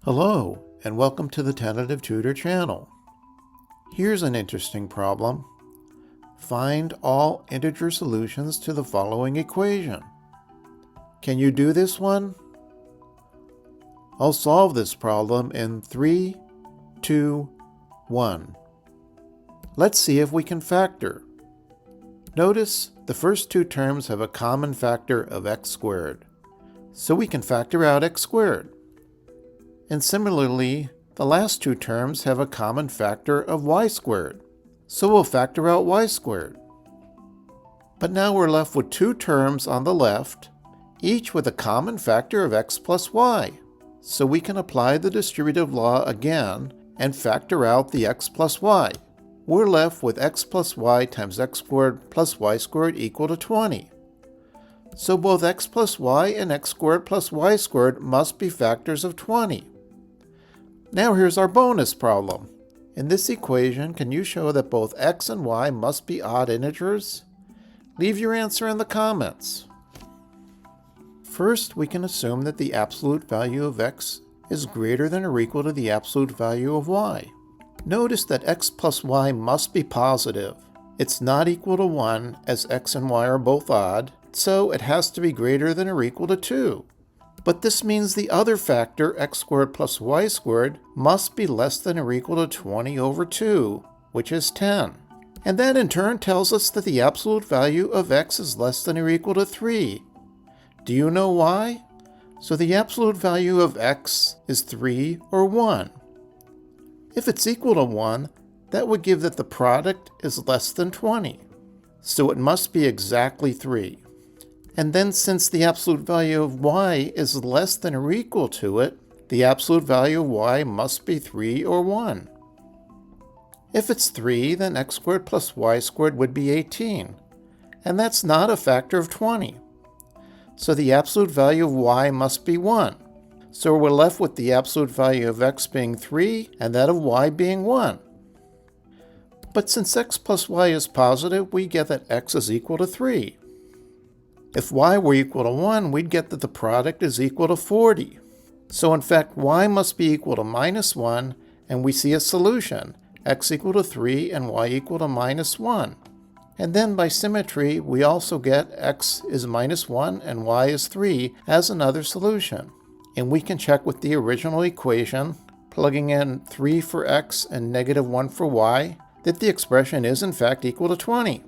Hello, and welcome to the Tentative Tutor channel. Here's an interesting problem. Find all integer solutions to the following equation. Can you do this one? I'll solve this problem in 3, 2, 1. Let's see if we can factor. Notice the first two terms have a common factor of x squared, so we can factor out x squared. And similarly, the last two terms have a common factor of y squared, so we'll factor out y squared. But now we're left with two terms on the left, each with a common factor of x plus y, so we can apply the distributive law again and factor out the x plus y. We're left with x plus y times x squared plus y squared equal to 20. So both x plus y and x squared plus y squared must be factors of 20. Now here's our bonus problem. In this equation, can you show that both x and y must be odd integers? Leave your answer in the comments. First, we can assume that the absolute value of x is greater than or equal to the absolute value of y. Notice that x plus y must be positive. It's not equal to 1 as x and y are both odd, so it has to be greater than or equal to 2. But this means the other factor, x squared plus y squared, must be less than or equal to 20 over 2, which is 10. And that in turn tells us that the absolute value of x is less than or equal to 3. Do you know why? So the absolute value of x is 3 or 1. If it's equal to 1, that would give that the product is less than 20. So it must be exactly 3. And then since the absolute value of y is less than or equal to it, the absolute value of y must be 3 or 1. If it's 3, then x squared plus y squared would be 18. And that's not a factor of 20. So the absolute value of y must be 1. So we're left with the absolute value of x being 3 and that of y being 1. But since x plus y is positive, we get that x is equal to 3. If y were equal to 1, we'd get that the product is equal to 40. So in fact, y must be equal to minus 1, and we see a solution, x equal to 3 and y equal to minus 1. And then by symmetry, we also get x is minus 1 and y is 3 as another solution. And we can check with the original equation, plugging in 3 for x and negative 1 for y, that the expression is in fact equal to 20.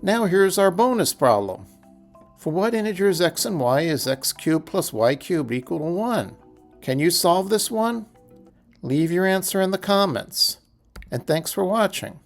Now here's our bonus problem. For what integers x and y is x cubed plus y cubed equal to 1? Can you solve this one? Leave your answer in the comments. And thanks for watching.